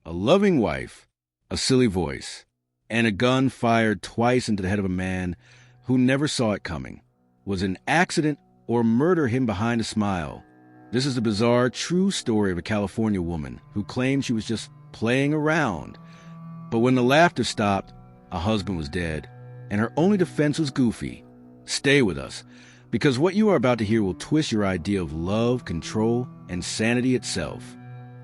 A loving wife, a silly voice, and a gun fired twice into the head of a man who never saw it coming. Was an accident or murder hidden behind a smile? This is the bizarre, true story of a California woman who claimed she was just playing around. But when the laughter stopped, a husband was dead, and her only defense was goofy. Stay with us, because what you are about to hear will twist your idea of love, control, and sanity itself.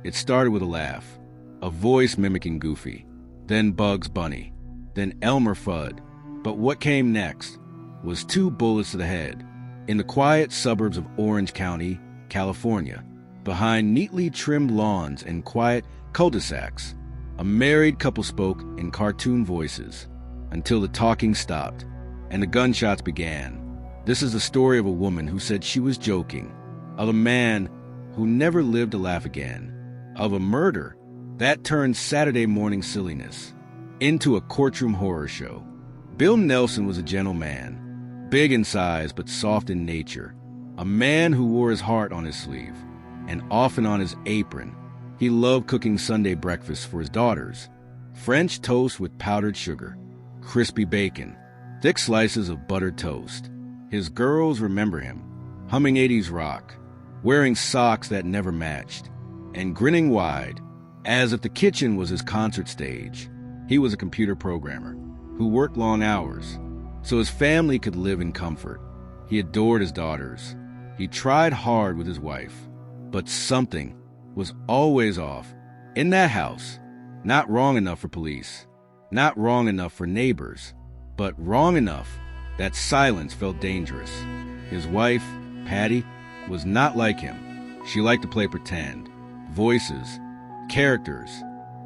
It started with a laugh, a voice mimicking Goofy, then Bugs Bunny, then Elmer Fudd. But what came next was 2 bullets to the head in the quiet suburbs of Orange County, California, behind neatly trimmed lawns and quiet cul-de-sacs. A married couple spoke in cartoon voices until the talking stopped and the gunshots began. This is the story of a woman who said she was joking, of a man who never lived to laugh again, of a murder that turned Saturday morning silliness into a courtroom horror show. Bill Nelson was a gentle man, big in size but soft in nature, a man who wore his heart on his sleeve and often on his apron. He loved cooking Sunday breakfast for his daughters, French toast with powdered sugar, crispy bacon, thick slices of buttered toast. His girls remember him, humming 80s rock, wearing socks that never matched, and grinning wide, as if the kitchen was his concert stage. He was a computer programmer who worked long hours so his family could live in comfort. He adored his daughters. He tried hard with his wife, but something was always off. In that house, not wrong enough for police, not wrong enough for neighbors, but wrong enough that silence felt dangerous. His wife, Patty, was not like him. She liked to play pretend, voices, characters,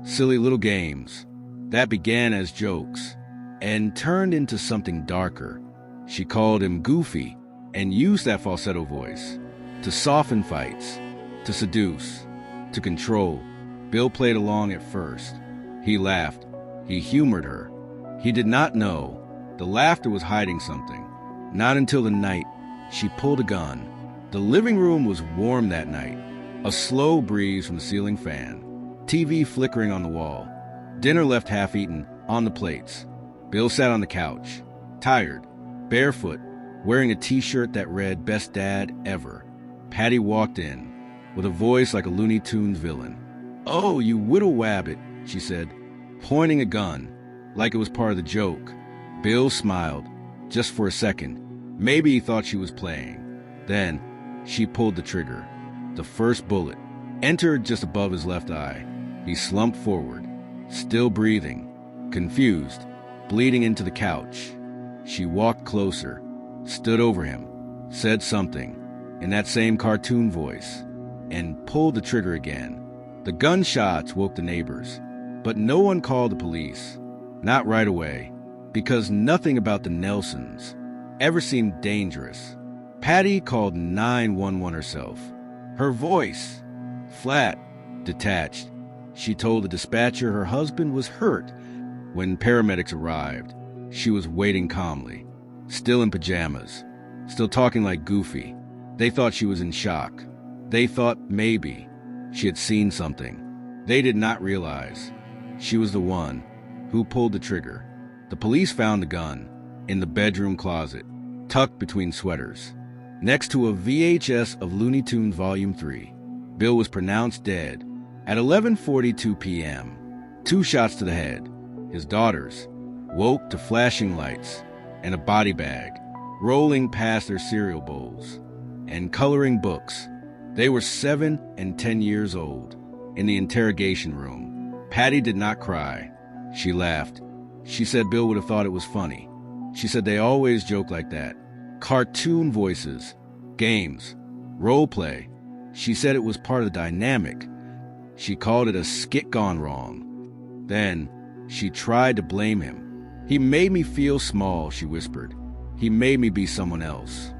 silly little games that began as jokes and turned into something darker. She called him Goofy and used that falsetto voice to soften fights, to seduce, to control. Bill played along at first. He laughed. He humored her. He did not know the laughter was hiding something. Not until the night she pulled a gun. The living room was warm that night. A slow breeze from the ceiling fan. TV flickering on the wall. Dinner left half-eaten on the plates. Bill sat on the couch, tired, barefoot, wearing a t-shirt that read "Best Dad Ever." Patty walked in, with a voice like a Looney Tunes villain. "Oh, you whittle wabbit," she said, pointing a gun, like it was part of the joke. Bill smiled, just for a second. Maybe he thought she was playing. Then, she pulled the trigger. The first bullet entered just above his left eye. He slumped forward, still breathing, confused, bleeding into the couch. She walked closer, stood over him, said something, in that same cartoon voice, and pulled the trigger again. The gunshots woke the neighbors, but no one called the police. Not right away, because nothing about the Nelsons ever seemed dangerous. Patty called 911 herself. Her voice, flat, detached. She told the dispatcher her husband was hurt. When paramedics arrived, she was waiting calmly, still in pajamas, still talking like Goofy. They thought she was in shock. They thought maybe she had seen something. They did not realize she was the one who pulled the trigger. The police found the gun in the bedroom closet, tucked between sweaters, next to a VHS of Looney Tunes Volume 3. Bill was pronounced dead at 11:42 p.m. 2 shots to the head. His daughters woke to flashing lights and a body bag rolling past their cereal bowls and coloring books. They were 7 and 10 years old. In the interrogation room, Patty did not cry. She laughed. She said Bill would have thought it was funny. She said they always joke like that. Cartoon voices, games, role play. She said it was part of the dynamic. She called it a skit gone wrong. Then she tried to blame him. "He made me feel small," she whispered. "He made me be someone else."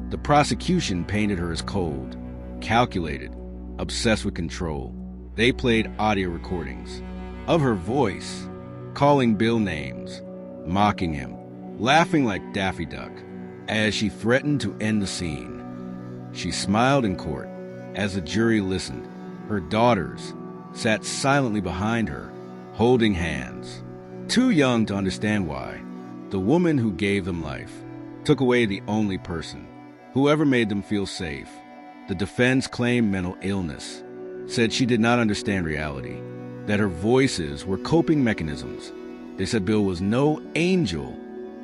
The prosecution painted her as cold, calculated, obsessed with control. They played audio recordings of her voice, calling Bill names, mocking him, laughing like Daffy Duck, as she threatened to end the scene. She smiled in court as the jury listened. Her daughters sat silently behind her, holding hands. Too young to understand why, the woman who gave them life took away the only person who ever made them feel safe. The defense claimed mental illness, said she did not understand reality, that her voices were coping mechanisms. They said Bill was no angel.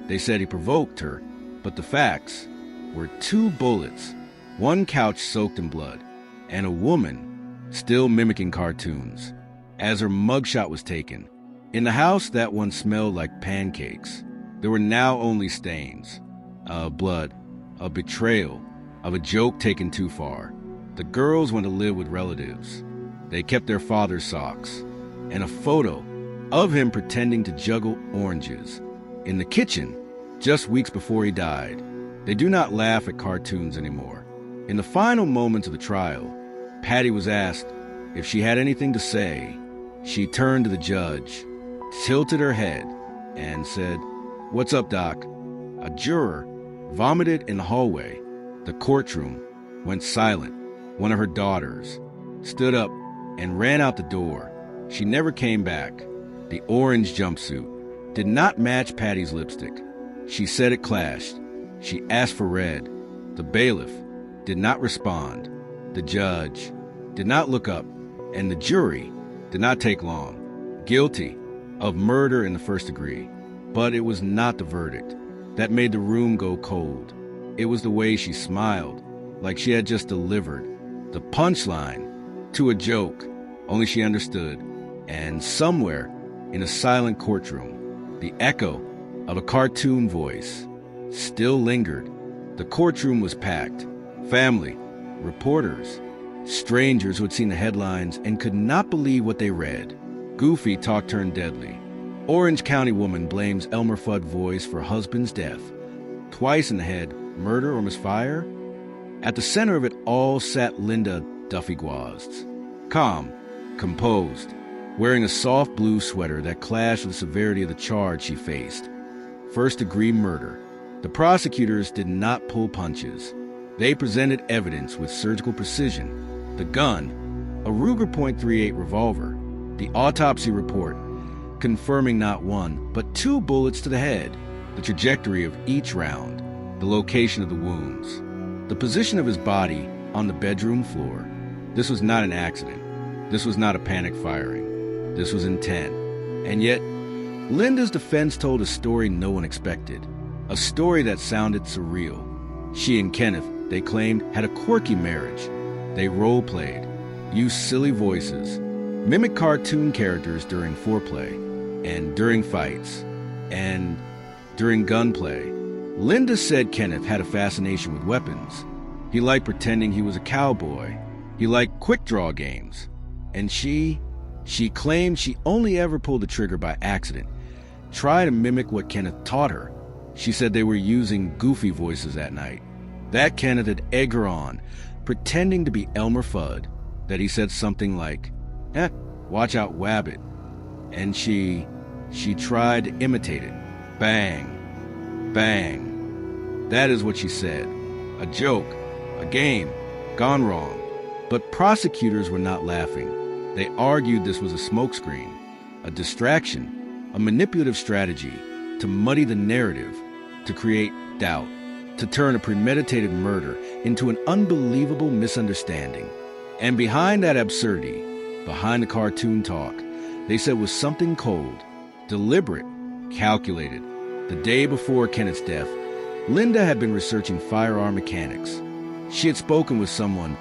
They said he provoked her, but the facts were 2 bullets, 1 couch soaked in blood, and a woman still mimicking cartoons. As her mugshot was taken, in the house that once smelled like pancakes, there were now only stains of blood, of betrayal, of a joke taken too far. The girls went to live with relatives. They kept their father's socks, and a photo of him pretending to juggle oranges in the kitchen just weeks before he died. They do not laugh at cartoons anymore. In the final moments of the trial, Patty was asked if she had anything to say. She turned to the judge, tilted her head, and said, "What's up, Doc?" A juror vomited in the hallway. The courtroom went silent. One of her daughters stood up and ran out the door. She never came back. The orange jumpsuit did not match Patty's lipstick. She said it clashed. She asked for red. The bailiff did not respond. The judge did not look up, and the jury did not take long. Guilty of murder in the first degree. But it was not the verdict that made the room go cold. It was the way she smiled, like she had just delivered the punchline to a joke, only she understood. And somewhere in a silent courtroom, the echo of a cartoon voice still lingered. The courtroom was packed. Family, reporters, strangers who had seen the headlines and could not believe what they read. Goofy talk turned deadly. Orange County woman blames Elmer Fudd voice for husband's death. Twice in the head, murder or misfire? At the center of it all sat Linda Gwozdz, calm, composed, wearing a soft blue sweater that clashed with the severity of the charge she faced. First-degree murder. The prosecutors did not pull punches. They presented evidence with surgical precision. The gun, a Ruger .38 revolver, the autopsy report, confirming not 1, but 2 bullets to the head, the trajectory of each round, the location of the wounds, the position of his body on the bedroom floor. This was not an accident. This was not a panic firing. This was intent. And yet, Linda's defense told a story no one expected, a story that sounded surreal. She and Kenneth, they claimed, had a quirky marriage. They role-played, used silly voices, mimicked cartoon characters during foreplay, and during fights, and during gunplay. Linda said Kenneth had a fascination with weapons. He liked pretending he was a cowboy. He liked quick-draw games. And she claimed she only ever pulled the trigger by accident, tried to mimic what Kenneth taught her. She said they were using goofy voices that night. That Kenneth had egged her on, pretending to be Elmer Fudd, that he said something like, watch out, Wabbit. And she tried to imitate it. Bang, bang. That is what she said. A joke, a game, gone wrong. But prosecutors were not laughing. They argued this was a smokescreen, a distraction, a manipulative strategy to muddy the narrative, to create doubt, to turn a premeditated murder into an unbelievable misunderstanding. And behind that absurdity, behind the cartoon talk, they said was something cold, deliberate, calculated. The day before Kenneth's death, Linda had been researching firearm mechanics. She had spoken with someone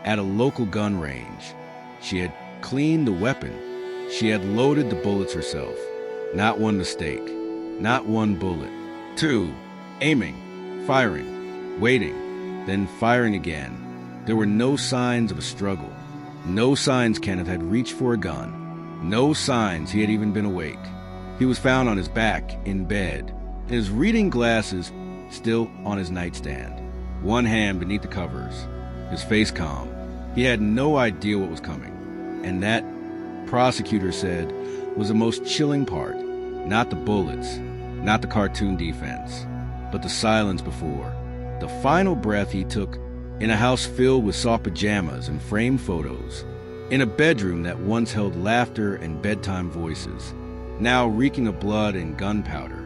at a local gun range. She had cleaned the weapon. She had loaded the bullets herself. Not one mistake. Not one bullet. 2, aiming, firing, waiting, then firing again. There were no signs of a struggle. No signs Kenneth had reached for a gun. No signs he had even been awake. He was found on his back, in bed, his reading glasses still on his nightstand, one hand beneath the covers, his face calm. He had no idea what was coming. And that, prosecutor said, was the most chilling part. Not the bullets, not the cartoon defense, but the silence before. The final breath he took in a house filled with soft pajamas and framed photos. in a bedroom that once held laughter and bedtime voices, now reeking of blood and gunpowder.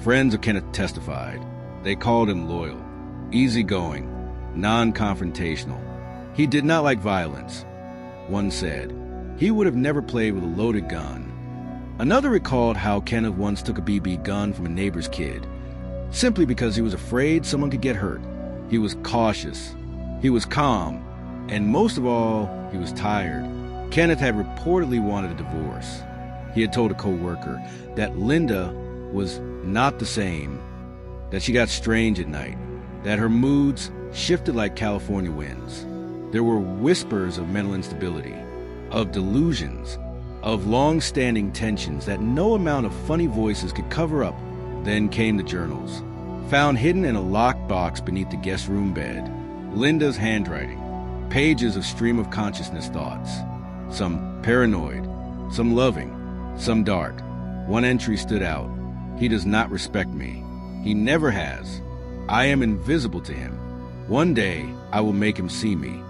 Friends of Kenneth testified. They called him loyal, easygoing, non-confrontational. He did not like violence. One said he would have never played with a loaded gun. Another recalled how Kenneth once took a BB gun from a neighbor's kid, simply because he was afraid someone could get hurt. He was cautious. He was calm. And most of all, he was tired. Kenneth had reportedly wanted a divorce. He had told a co-worker that Linda was not the same, that she got strange at night, that her moods shifted like California winds. There were whispers of mental instability, of delusions, of long-standing tensions that no amount of funny voices could cover up. Then came the journals, found hidden in a locked box beneath the guest room bed. Linda's handwriting, pages of stream-of-consciousness thoughts, some paranoid, some loving, some dark. One entry stood out. He does not respect me. He never has. I am invisible to him. One day, I will make him see me.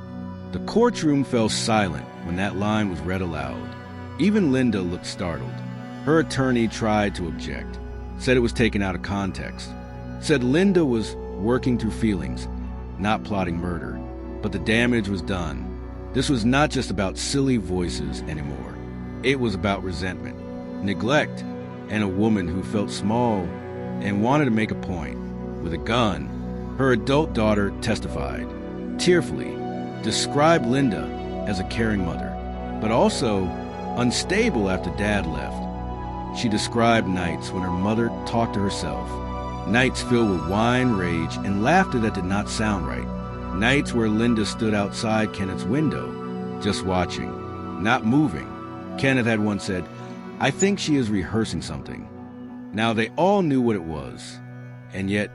The courtroom fell silent when that line was read aloud. Even Linda looked startled. Her attorney tried to object, said it was taken out of context, said Linda was working through feelings, not plotting murder. But the damage was done. This was not just about silly voices anymore. It was about resentment, neglect, and a woman who felt small and wanted to make a point. With a gun, her adult daughter testified, tearfully, described Linda as a caring mother, but also unstable after Dad left. She described nights when her mother talked to herself, nights filled with whine, rage, and laughter that did not sound right. Nights where Linda stood outside Kenneth's window, just watching, not moving. Kenneth had once said, "I think she is rehearsing something." Now they all knew what it was, and yet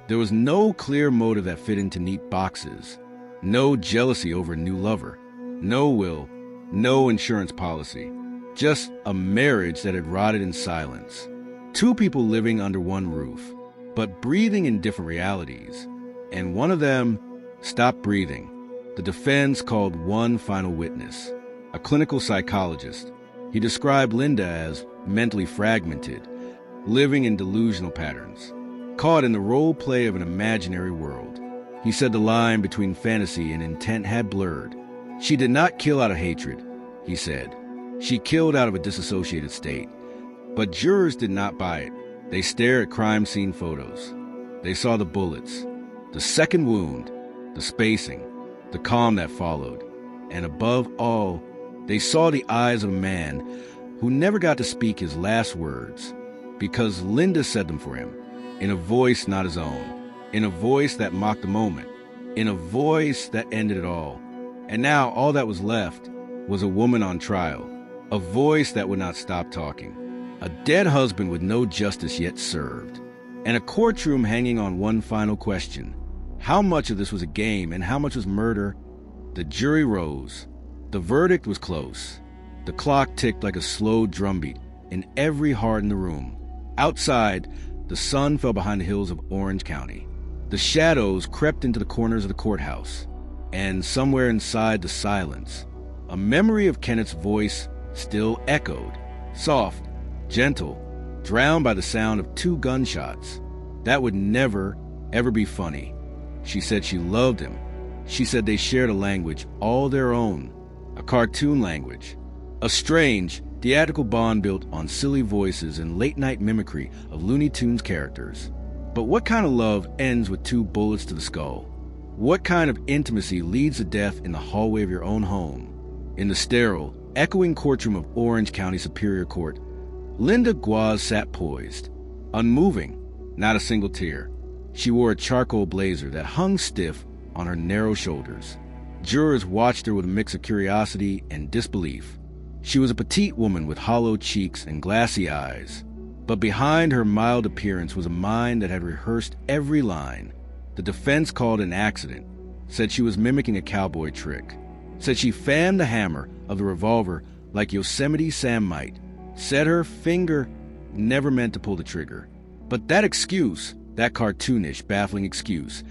there was no clear motive that fit into neat boxes, no jealousy over a new lover, no will, no insurance policy, just a marriage that had rotted in silence. Two people living under one roof, but breathing in different realities, and one of them stopped breathing. The defense called one final witness, a clinical psychologist. He described Linda as mentally fragmented, living in delusional patterns, caught in the role play of an imaginary world. He said the line between fantasy and intent had blurred. She did not kill out of hatred, he said. She killed out of a disassociated state. But jurors did not buy it. They stared at crime scene photos. They saw the bullets, the second wound, the spacing, the calm that followed, and above all, they saw the eyes of a man who never got to speak his last words because Linda said them for him, in a voice not his own, in a voice that mocked the moment, in a voice that ended it all. And now all that was left was a woman on trial, a voice that would not stop talking, a dead husband with no justice yet served, and a courtroom hanging on one final question. How much of this was a game and how much was murder? The jury rose. The verdict was close. The clock ticked like a slow drumbeat in every heart in the room. Outside, the sun fell behind the hills of Orange County. The shadows crept into the corners of the courthouse. And somewhere inside the silence, a memory of Kenneth's voice still echoed, soft, gentle, drowned by the sound of 2 gunshots. That would never, ever be funny. She said she loved him. She said they shared a language all their own, a cartoon language, a strange, theatrical bond built on silly voices and late-night mimicry of Looney Tunes characters. But what kind of love ends with 2 bullets to the skull? What kind of intimacy leads to death in the hallway of your own home? In the sterile, echoing courtroom of Orange County Superior Court, Linda Gwozdz sat poised, unmoving, not a single tear. She wore a charcoal blazer that hung stiff on her narrow shoulders. Jurors watched her with a mix of curiosity and disbelief. She was a petite woman with hollow cheeks and glassy eyes, but behind her mild appearance was a mind that had rehearsed every line. The defense called it an accident, said she was mimicking a cowboy trick, said she fanned the hammer of the revolver like Yosemite Sam might, said her finger never meant to pull the trigger. But that excuse, that cartoonish, baffling excuse,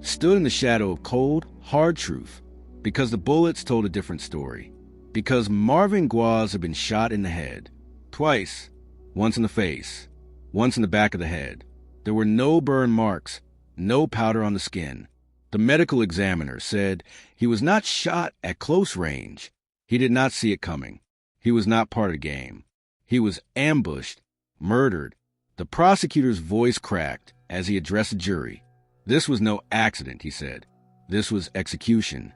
stood in the shadow of cold, hard truth, because the bullets told a different story. Because Marvin Gwozdz had been shot in the head. Twice. Once in the face. Once in the back of the head. There were no burn marks, no powder on the skin. The medical examiner said he was not shot at close range. He did not see it coming. He was not part of the game. He was ambushed, murdered. The prosecutor's voice cracked as he addressed the jury. This was no accident, he said. This was execution.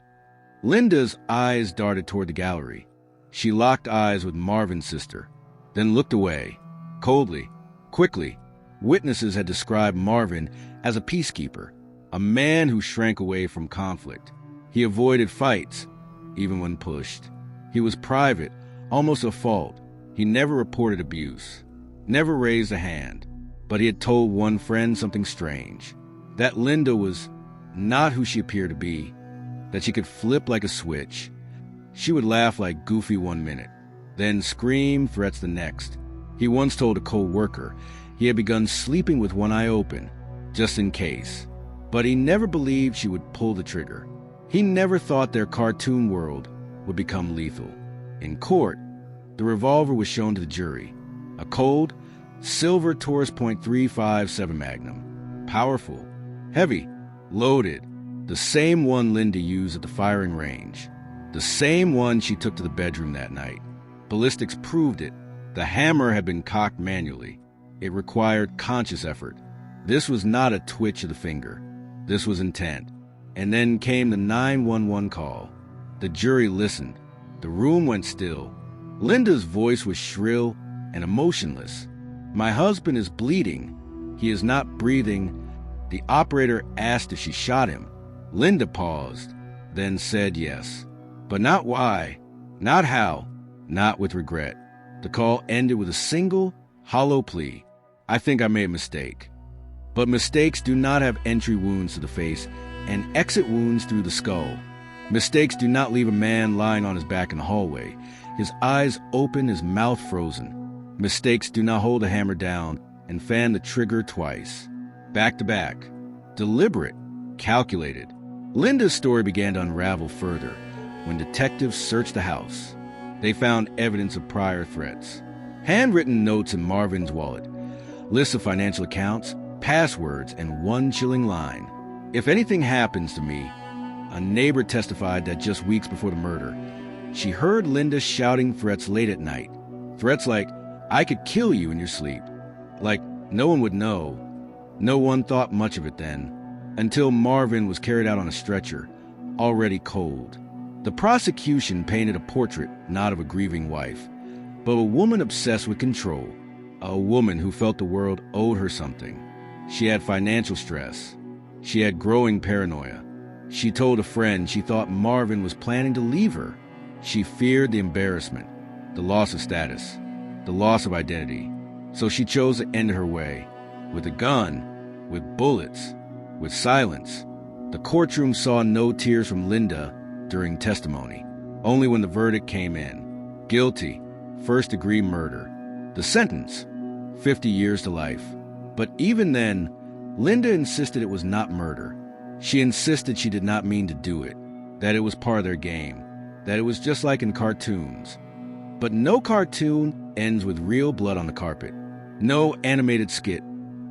Linda's eyes darted toward the gallery. She locked eyes with Marvin's sister, then looked away, coldly, quickly. Witnesses had described Marvin as a peacekeeper, a man who shrank away from conflict. He avoided fights, even when pushed. He was private, almost a fault. He never reported abuse, never raised a hand, but he had told one friend something strange, that Linda was not who she appeared to be, that she could flip like a switch. She would laugh like Goofy one minute, then scream threats the next. He once told a co-worker he had begun sleeping with one eye open, just in case, but he never believed she would pull the trigger. He never thought their cartoon world would become lethal. In court, the revolver was shown to the jury, a cold, silver Taurus .357 Magnum, powerful, heavy, loaded, the same one Linda used at the firing range, the same one she took to the bedroom that night. Ballistics proved it. The hammer had been cocked manually. It required conscious effort. This was not a twitch of the finger. This was intent. And then came the 911 call. The jury listened. The room went still. Linda's voice was shrill and emotionless. My husband is bleeding. He is not breathing. The operator asked if she shot him. Linda paused, then said yes. But not why, not how, not with regret. The call ended with a single, hollow plea. I think I made a mistake. But mistakes do not have entry wounds to the face and exit wounds through the skull. Mistakes do not leave a man lying on his back in the hallway, his eyes open, his mouth frozen. Mistakes do not hold a hammer down and fan the trigger twice. Back to back. Deliberate. Calculated. Linda's story began to unravel further when detectives searched the house. They found evidence of prior threats. Handwritten notes in Marvin's wallet. Lists of financial accounts, passwords, and one chilling line. If anything happens to me, a neighbor testified that just weeks before the murder, she heard Linda shouting threats late at night. Threats like, I could kill you in your sleep. Like, no one would know. No one thought much of it then, until Marvin was carried out on a stretcher, already cold. The prosecution painted a portrait not of a grieving wife, but a woman obsessed with control, a woman who felt the world owed her something. She had financial stress. She had growing paranoia. She told a friend she thought Marvin was planning to leave her. She feared the embarrassment, the loss of status, the loss of identity. So she chose to end her way, with a gun, with bullets, with silence. The courtroom saw no tears from Linda during testimony, only when the verdict came in. Guilty, first-degree murder. The sentence, 50 years to life. But even then, Linda insisted it was not murder. She insisted she did not mean to do it, that it was part of their game, that it was just like in cartoons. But no cartoon ends with real blood on the carpet. No animated skit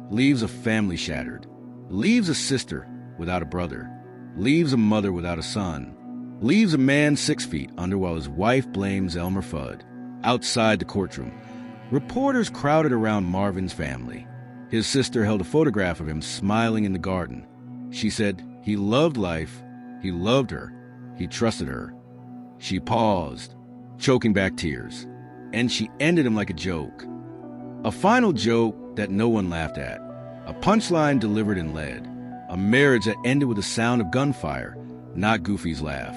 leaves a family shattered, leaves a sister without a brother, leaves a mother without a son, leaves a man 6 feet under while his wife blames Elmer Fudd. Outside the courtroom, reporters crowded around Marvin's family. His sister held a photograph of him smiling in the garden. She said he loved life, he loved her, he trusted her. She paused, choking back tears, and she ended him like a joke. A final joke that no one laughed at. A punchline delivered in lead. A marriage that ended with the sound of gunfire, not Goofy's laugh.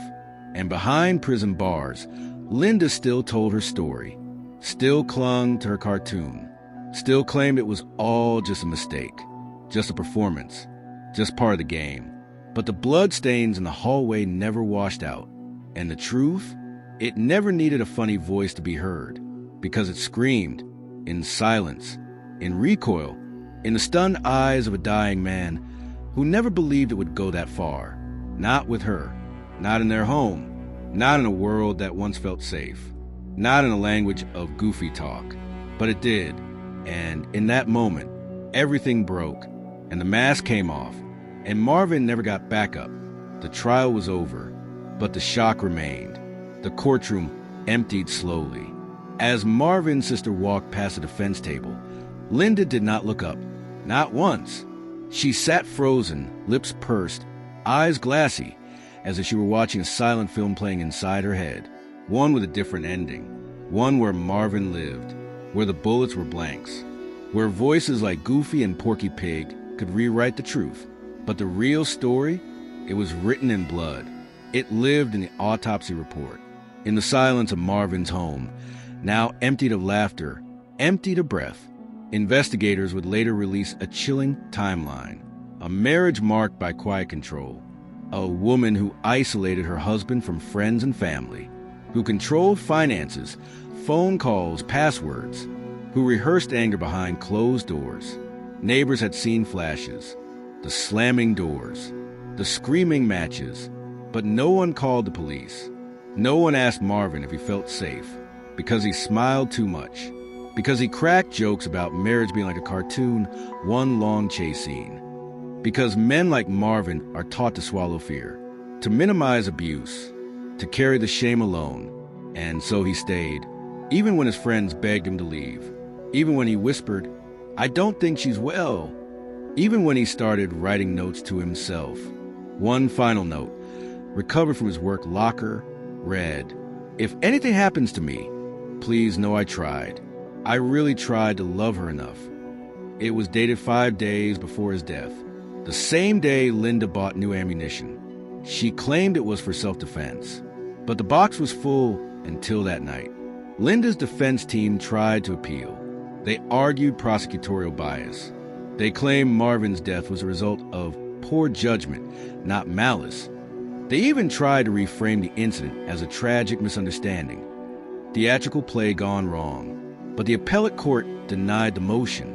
And behind prison bars, Linda still told her story, still clung to her cartoon, still claimed it was all just a mistake, just a performance, just part of the game. But the bloodstains in the hallway never washed out. And the truth? It never needed a funny voice to be heard, because it screamed, in silence, in recoil, in the stunned eyes of a dying man who never believed it would go that far. Not with her, not in their home, Not in a world that once felt safe. Not in a language of goofy talk. But it did. And in that moment, everything broke, and the mask came off, and Marvin never got back up. The trial was over, but the shock remained. The courtroom emptied slowly. As Marvin's sister walked past the defense table, Linda did not look up, not once. She sat frozen, lips pursed, eyes glassy, as if she were watching a silent film playing inside her head, one with a different ending, one where Marvin lived, where the bullets were blanks, where voices like Goofy and Porky Pig could rewrite the truth. But the real story, it was written in blood. It lived in the autopsy report, in the silence of Marvin's home, now emptied of laughter, emptied of breath. Investigators would later release a chilling timeline, a marriage marked by quiet control, a woman who isolated her husband from friends and family, who controlled finances, phone calls, passwords, who rehearsed anger behind closed doors. Neighbors had seen flashes, the slamming doors, the screaming matches, but no one called the police. No one asked Marvin if he felt safe, because he smiled too much, because he cracked jokes about marriage being like a cartoon, one long chase scene, because men like Marvin are taught to swallow fear, to minimize abuse, to carry the shame alone. And so he stayed, even when his friends begged him to leave, even when he whispered, "I don't think she's well," even when he started writing notes to himself. One final note, recovered from his work locker, read, "If anything happens to me, please know I tried. I really tried to love her enough." It was dated 5 days before his death, the same day Linda bought new ammunition. She claimed it was for self-defense, but the box was full until that night. Linda's defense team tried to appeal. They argued prosecutorial bias. They claimed Marvin's death was a result of poor judgment, not malice. They even tried to reframe the incident as a tragic misunderstanding. Theatrical play gone wrong. But the appellate court denied the motion.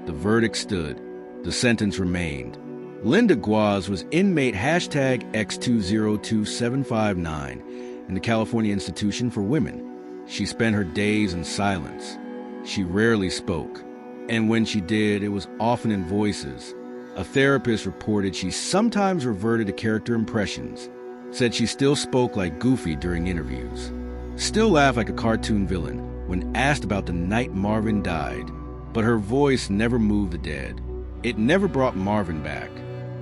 The verdict stood. The sentence remained. Linda Gwozdz was inmate #X202759 in the California Institution for Women. She spent her days in silence. She rarely spoke. And when she did, it was often in voices. A therapist reported she sometimes reverted to character impressions, said she still spoke like Goofy during interviews, still laughed like a cartoon villain when asked about the night Marvin died, but her voice never moved the dead. It never brought Marvin back.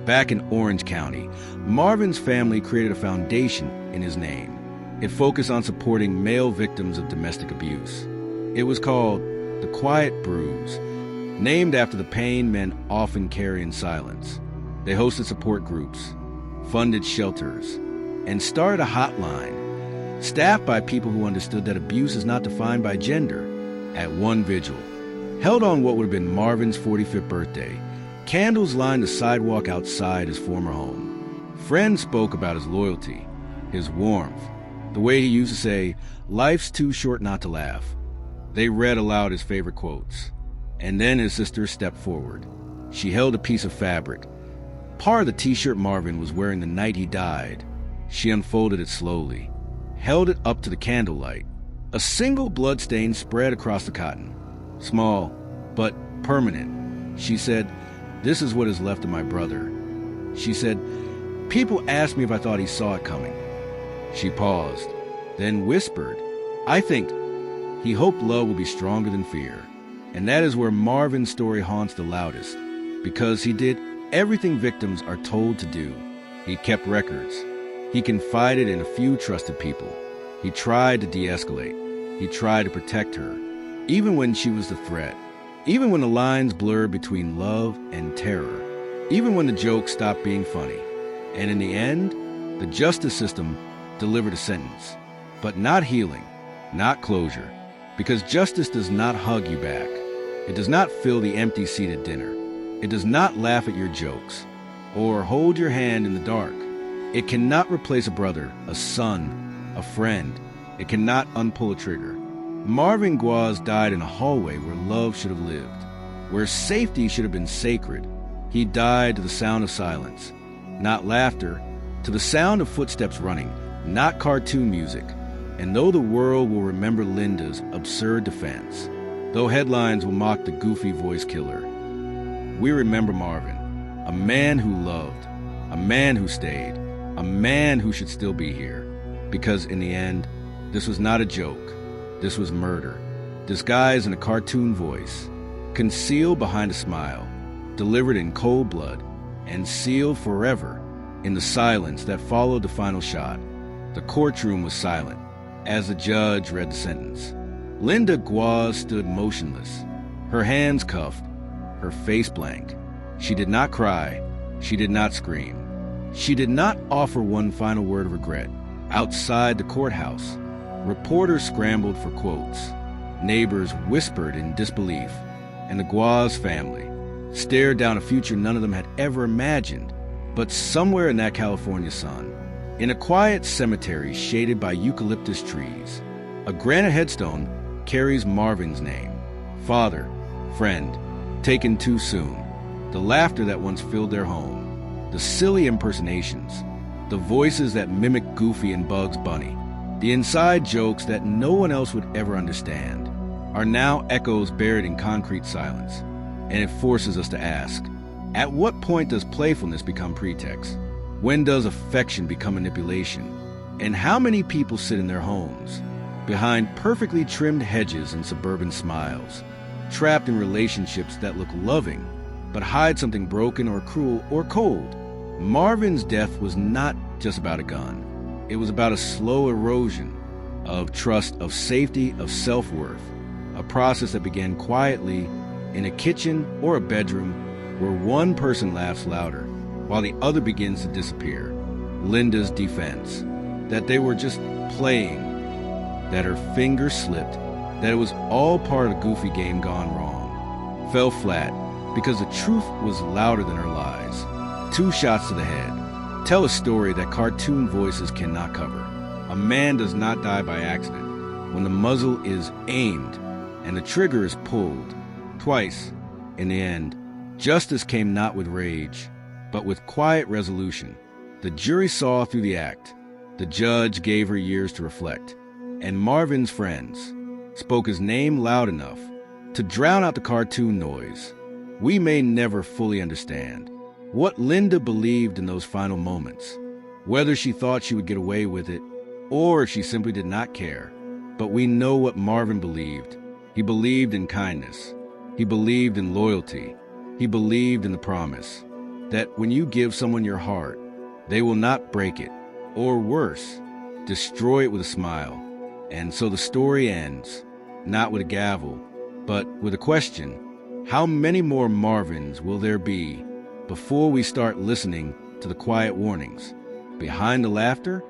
Back in Orange County, Marvin's family created a foundation in his name. It focused on supporting male victims of domestic abuse. It was called The Quiet Bruise, named after the pain men often carry in silence. They hosted support groups, funded shelters, and started a hotline, staffed by people who understood that abuse is not defined by gender. At one vigil, held on what would have been Marvin's 45th birthday, candles lined the sidewalk outside his former home. Friends spoke about his loyalty, his warmth, the way he used to say, "Life's too short not to laugh." They read aloud his favorite quotes. And then his sister stepped forward. She held a piece of fabric, part of the t-shirt Marvin was wearing the night he died. She unfolded it slowly, held it up to the candlelight. A single bloodstain spread across the cotton. Small, but permanent. She said, "This is what is left of my brother." She said, "People asked me if I thought he saw it coming." She paused, then whispered, "I think he hoped love would be stronger than fear." And that is where Marvin's story haunts the loudest, because he did everything victims are told to do. He kept records. He confided in a few trusted people. He tried to de-escalate. He tried to protect her, even when she was the threat, even when the lines blurred between love and terror, even when the jokes stopped being funny. And in the end, the justice system delivered a sentence, but not healing, not closure, because justice does not hug you back. It does not fill the empty seat at dinner. It does not laugh at your jokes or hold your hand in the dark. It cannot replace a brother, a son, a friend. It cannot unpull a trigger. Marvin Gwozdz died in a hallway where love should have lived, where safety should have been sacred. He died to the sound of silence, not laughter, to the sound of footsteps running, not cartoon music. And though the world will remember Linda's absurd defense, though headlines will mock the goofy voice killer, we remember Marvin, a man who loved, a man who stayed, a man who should still be here. Because in the end, this was not a joke. This was murder, disguised in a cartoon voice, concealed behind a smile, delivered in cold blood, and sealed forever in the silence that followed the final shot. The courtroom was silent as the judge read the sentence. Linda Gwozdz stood motionless, her hands cuffed, her face blank. She did not cry. She did not scream. She did not offer one final word of regret. Outside the courthouse, reporters scrambled for quotes. Neighbors whispered in disbelief, and the Gwozdz family stared down a future none of them had ever imagined. But somewhere in that California sun, in a quiet cemetery shaded by eucalyptus trees, a granite headstone carries Marvin's name. Father, friend, taken too soon. The laughter that once filled their home, the silly impersonations, the voices that mimic Goofy and Bugs Bunny, the inside jokes that no one else would ever understand, are now echoes buried in concrete silence. And it forces us to ask, at what point does playfulness become pretext? When does affection become manipulation? And how many people sit in their homes, behind perfectly trimmed hedges and suburban smiles, trapped in relationships that look loving, but hide something broken or cruel or cold? Marvin's death was not just about a gun. It was about a slow erosion of trust, of safety, of self-worth, a process that began quietly in a kitchen or a bedroom where one person laughs louder while the other begins to disappear. Linda's defense, that they were just playing, that her fingers slipped, that it was all part of the Goofy game gone wrong, fell flat because the truth was louder than her lies. 2 shots to the head tell a story that cartoon voices cannot cover. A man does not die by accident when the muzzle is aimed and the trigger is pulled. Twice, in the end, justice came not with rage, but with quiet resolution. The jury saw through the act. The judge gave her years to reflect. And Marvin's friends spoke his name loud enough to drown out the cartoon noise. We may never fully understand what Linda believed in those final moments, whether she thought she would get away with it, or if she simply did not care. But we know what Marvin believed. He believed in kindness. He believed in loyalty. He believed in the promise that when you give someone your heart, they will not break it, or worse, destroy it with a smile. And so the story ends, not with a gavel, but with a question. How many more Marvins will there be before we start listening to the quiet warnings? Behind the laughter,